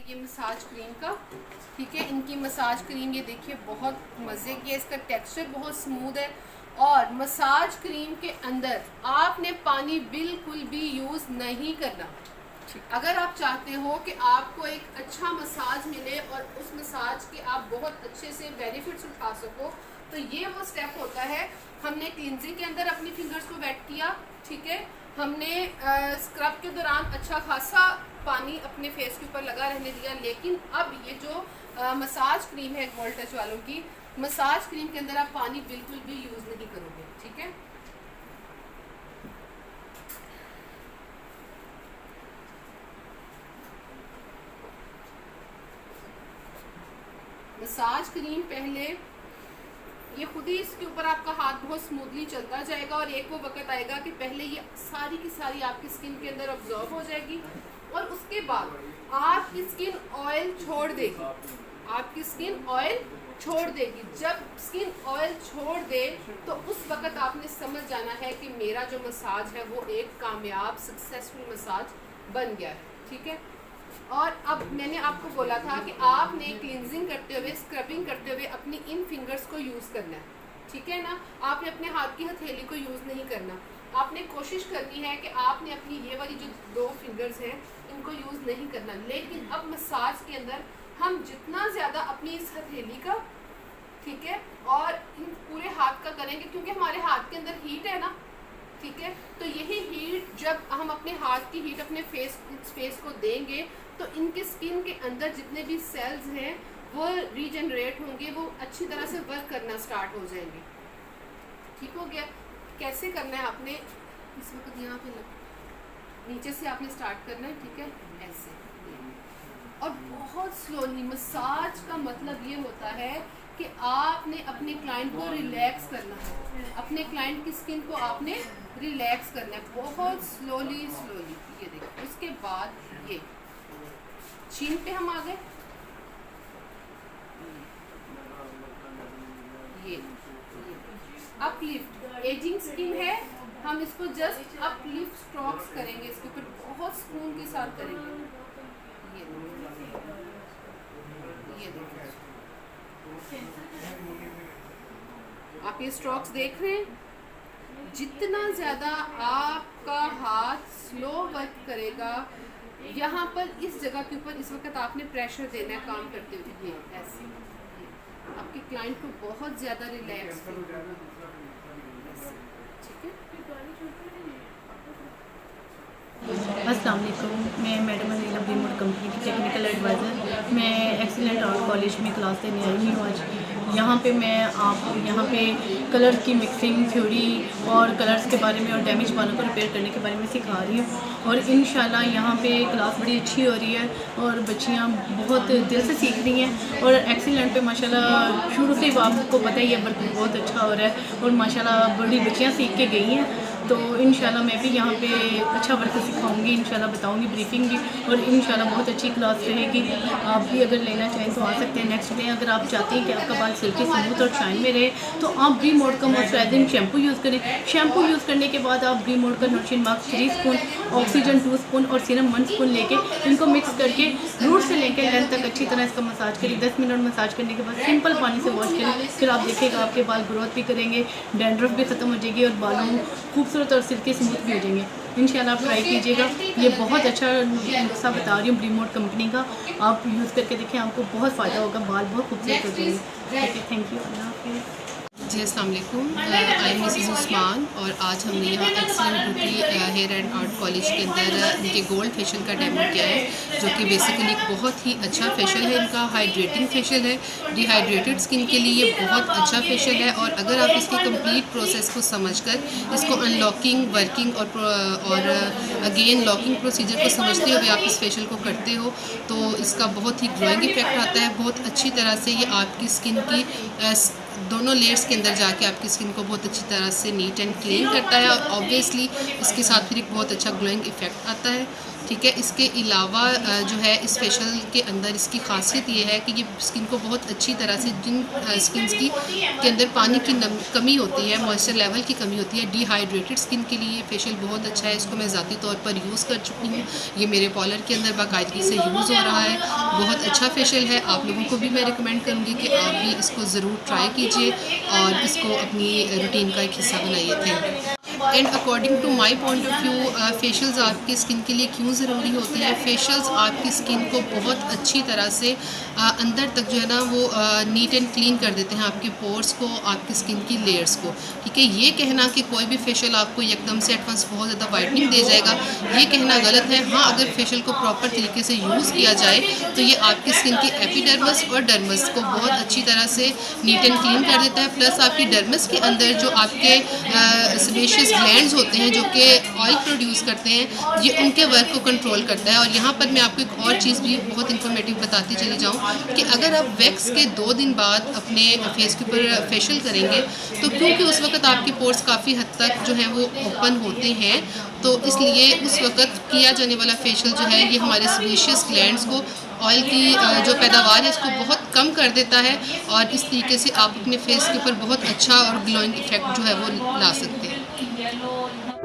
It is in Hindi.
ये मसाज क्रीम का, ठीक है। इनकी मसाज क्रीम ये देखिए बहुत मज़े की है, इसका टेक्सचर बहुत स्मूथ है। और मसाज क्रीम के अंदर आपने पानी बिल्कुल भी यूज़ नहीं करना। अगर आप चाहते हो कि आपको एक अच्छा मसाज मिले और उस मसाज के आप बहुत अच्छे से बेनिफिट्स उठा सको, तो ये वो स्टेप होता है। हमने क्लिनजिंग के अंदर अपनी फिंगर्स को वेट किया, ठीक है। हमने स्क्रब के दौरान अच्छा खासा पानी अपने फेस के ऊपर लगा रहने दिया। लेकिन अब ये जो मसाज क्रीम है गोल्ड टच वालों की, मसाज क्रीम के अंदर आप पानी बिल्कुल भी यूज़ नहीं करोगे, ठीक है। मसाज क्रीम पहले ये खुद ही इसके ऊपर आपका हाथ बहुत स्मूथली चलता जाएगा और एक वो वक्त आएगा कि पहले ये सारी की सारी आपकी स्किन के अंदर ऑब्जॉर्व हो जाएगी और उसके बाद आपकी स्किन ऑयल छोड़ देगी। आपकी स्किन ऑयल छोड़ देगी। जब स्किन ऑयल छोड़ दे तो उस वक्त आपने समझ जाना है कि मेरा जो मसाज है वो एक कामयाब सक्सेसफुल मसाज बन गया है, ठीक है। और अब मैंने आपको बोला था कि आपने क्लींजिंग करते हुए, स्क्रबिंग करते हुए अपनी इन फिंगर्स को यूज़ करना है, ठीक है ना। आपने अपने हाथ की हथेली को यूज़ नहीं करना। आपने कोशिश करनी है कि आपने अपनी ये वाली जो 2 फिंगर्स हैं इनको यूज़ नहीं करना। लेकिन अब मसाज के अंदर हम जितना ज़्यादा अपनी इस हथेली का, ठीक है, और इन पूरे हाथ का करेंगे, क्योंकि हमारे हाथ के अंदर हीट है ना, ठीक है। तो यही हीट जब हम अपने हाथ की हीट अपने फेस को देंगे तो इनके स्किन के अंदर जितने भी सेल्स हैं वो रीजनरेट होंगे, वो अच्छी तरह से वर्क करना स्टार्ट हो जाएंगे, ठीक हो गया। कैसे करना है आपने, इस वक्त यहाँ पे नीचे से आपने स्टार्ट करना है, ठीक है, ऐसे। और बहुत स्लोली। मसाज का मतलब ये होता है कि आपने अपने क्लाइंट को रिलैक्स करना है, अपने क्लाइंट की स्किन को आपने रिलैक्स करना है बहुत स्लोली स्लोली। ये देखो, उसके बाद ये चीन पे हम आ गए, ये अपलिफ्ट एजिंग स्किन है, हम इसको जस्ट अपलिफ्ट स्ट्रोक्स करेंगे, इसके ऊपर बहुत सुकून के साथ करेंगे। ये देखो आप ये स्ट्रोक्स देख रहे हैं। जितना ज़्यादा आपका हाथ स्लो वर्क करेगा, यहाँ पर इस जगह के ऊपर इस वक्त आपने प्रेशर देना है काम करते हुए, ये ऐसे आपके क्लाइंट को बहुत ज़्यादा रिलैक्स होगा, ठीक है। अस्सलाम वालेकुम, मैं मैडम अनीला ब्रीमोड कंपनी की टेक्निकल एडवाइज़र। मैं एक्सीलेंट आर्ट कॉलेज में क्लास देने आई हूँ आज। यहाँ पे मैं आपको यहाँ पे कलर की मिक्सिंग थ्योरी और कलर्स के बारे में और डैमेज बालों को रिपेयर करने के बारे में सिखा रही हूँ। और इंशाल्लाह यहाँ पे क्लास बड़ी अच्छी हो रही है और बच्चियाँ बहुत दिल से सीख रही हैं। और एक्सीलेंट पे माशाल्लाह शुरू से ही आपको पता ही है वर्क बहुत अच्छा हो रहा है और माशाल्लाह बड़ी बच्चियाँ सीख के गई हैं। तो इंशाल्लाह मैं भी यहाँ पे अच्छा वर्क सिखाऊंगी, इंशाल्लाह बताऊंगी ब्रीफिंग भी, और इंशाल्लाह बहुत अच्छी क्लास रहेगी। आप भी अगर लेना चाहें तो आ सकते हैं नेक्स्ट में। अगर आप चाहते हैं कि आपका बाल सिल्की स्मूथ और शाइन में रहे तो आप ब्री मोड का मॉइस्चराइजिंग शैम्पू यूज़ करें। शैम्पू यूज़ करने के बाद आप ब्री मोड का नोरिशिंग मास्क 3 स्पून, ऑक्सीजन 2 स्पून और सीरम 1 स्पून लेके इनको मिक्स करके रूट से लेकर लेंथ तक अच्छी तरह इसका मसाज करें। 10 मिनट मसाज करने के बाद सिंपल पानी से वॉश करें। फिर आप देखिएगा आपके बाल ग्रोथ भी करेंगे, डैंड्रफ भी ख़त्म हो जाएगी और बालों खूबसूरत और सिल्की स्मूथ भी हो जाएंगे। इंशाल्लाह आप ट्राई कीजिएगा। ये बहुत अच्छा नुस्खा बता रही हूँ ब्री मोड कंपनी का, आप यूज़ करके देखें, आपको बहुत फ़ायदा होगा, बाल बहुत खूबसूरत हो जाएंगे। ठीक है, थैंक यू, अल्लाह हाफ़िज़। जी अस्सलाम वालेकुम, आई एम मिसेस उस्मान और आज हमने यहाँ excellent beauty hair and art college के अंदर इनके गोल्ड फेशियल का डेमो किया है, जो कि बेसिकली एक बहुत ही अच्छा फेशियल है। इनका हाइड्रेटिंग फेशियल है, डिहाइड्रेटेड स्किन के लिए ये बहुत अच्छा फेशियल है। और अगर आप इसकी कंप्लीट प्रोसेस को समझकर इसको अनलॉकिंग, वर्किंग और अगेन लॉकिंग प्रोसीजर को समझते हुए आप इस फेशियल को करते हो तो इसका बहुत ही ग्लोइंग इफेक्ट आता है। बहुत अच्छी तरह से ये आपकी स्किन की दोनों लेयर्स के अंदर जाके आपकी स्किन को बहुत अच्छी तरह से नीट एंड क्लीन करता है और ऑब्वियसली इसके साथ फिर एक बहुत अच्छा ग्लोइंग इफेक्ट आता है। ठीक है, इसके अलावा जो है इस फेशियल के अंदर इसकी खासियत ये है कि ये स्किन को बहुत अच्छी तरह से जिन स्किन्स की के अंदर पानी की कमी होती है, मॉइस्चर लेवल की कमी होती है, डिहाइड्रेटेड स्किन के लिए ये फेशियल बहुत अच्छा है। इसको मैं ज़ाती तौर पर यूज़ कर चुकी हूँ, ये मेरे पार्लर के अंदर बाकायदगी से यूज़ हो रहा है। बहुत अच्छा फेशियल है, आप लोगों को भी मैं रिकमेंड करूँगी कि आप भी इसको ज़रूर ट्राई कीजिए और इसको अपनी रूटीन का एक हिस्सा बनाइए। Thank you. And according to my point of view facials आपकी स्किन के लिए क्यों ज़रूरी होते हैं? फेशियल्स आपकी स्किन को बहुत अच्छी तरह से अंदर तक जो है ना वो नीट एंड क्लीन कर देते हैं, आपके पोर्स को, आपकी स्किन की लेयर्स को। ठीक है, ये कहना कि कोई भी फेशियल आपको एकदम से एडवांस बहुत ज़्यादा वाइटनिंग दे जाएगा, ये कहना गलत है। हाँ, अगर फेशियल को प्रॉपर तरीके से यूज़ किया जाए तो ये आपकी स्किन की एपिडर्मिस और डर्मिस को बहुत अच्छी तरह से नीट एंड क्लीन कर देता है। प्लस आपकी डर्मिस के अंदर जो आपके सेबेशियस ग्लैंड्स होते हैं जो कि ऑयल प्रोड्यूस करते हैं, ये उनके वर्क को कंट्रोल करता है। और यहाँ पर मैं आपको एक और चीज़ भी बहुत इन्फॉर्मेटिव बताती चली जाऊँ कि अगर आप वैक्स के 2 दिन बाद अपने फेस के ऊपर फेशियल करेंगे तो क्योंकि उस वक्त आपके पोर्स काफ़ी हद तक जो है वो ओपन होते हैं, तो इसलिए उस वक्त किया जाने वाला फेशियल जो है ये हमारे सेबेशियस ग्लैंड्स को, ऑयल की जो पैदावार है इसको बहुत कम कर देता है और इस तरीके से आप अपने फेस के ऊपर बहुत अच्छा और ग्लोइंग इफेक्ट जो है वो ला सकते हैं।